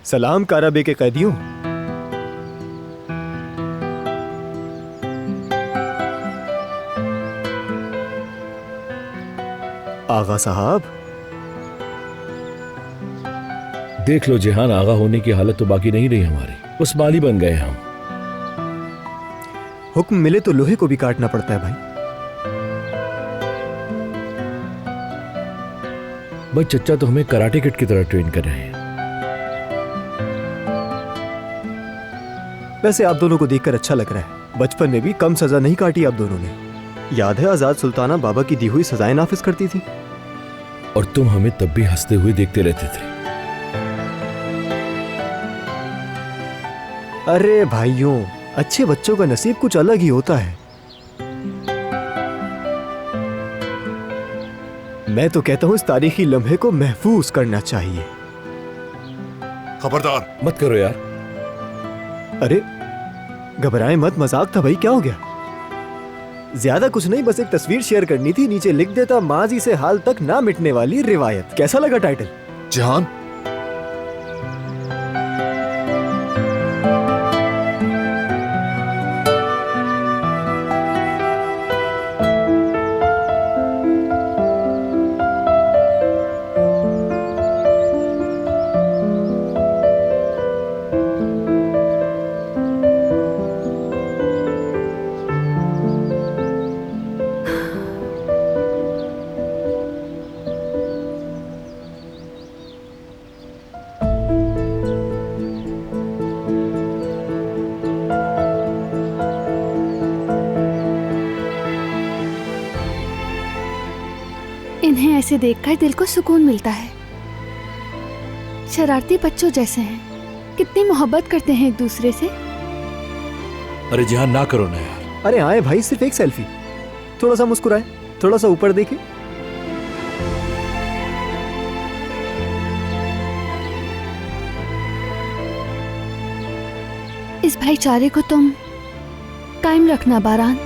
सलाम काराबे के कैदियों। आगा साहब। देख लो जिहान, आगा होने की हालत तो बाकी नहीं रही हमारी, बस माली बन गए हम। हुक्म मिले तो लोहे को भी काटना पड़ता है भाई। भाई चच्चा तो हमें कराटे किड की तरह ट्रेन कर रहे हैं। वैसे आप दोनों को देखकर अच्छा लग रहा है। बचपन में भी कम सजा नहीं काटी आप दोनों ने। याद है आजाद सुल्ताना बाबा की दी हुई सजाएं नाफिज करती थी। और तुम हमें तब भी हंसते हुए देखते रहते थे। अरे भाइयों, अच्छे बच्चों का नसीब कुछ अलग ही होता है। मैं तो कहता हूं इस तारीखी लम्हे को महफूज करना चाहिए। खबरदार मत करो यार। अरे घबराए मत, मजाक था भाई, क्या हो गया? ज्यादा कुछ नहीं, बस एक तस्वीर शेयर करनी थी। नीचे लिख देता माजी से हाल तक ना मिटने वाली रिवायत। कैसा लगा टाइटल? जिहान, इन्हें ऐसे देखकर दिल को सुकून मिलता है। शरारती बच्चों जैसे हैं, कितनी मोहब्बत करते हैं एक दूसरे से। अरे जिहान ना करो ना यार। अरे आए भाई, सिर्फ एक सेल्फी। थोड़ा सा मुस्कुराए, थोड़ा सा ऊपर देखे। इस भाईचारे को तुम कायम रखना बारान।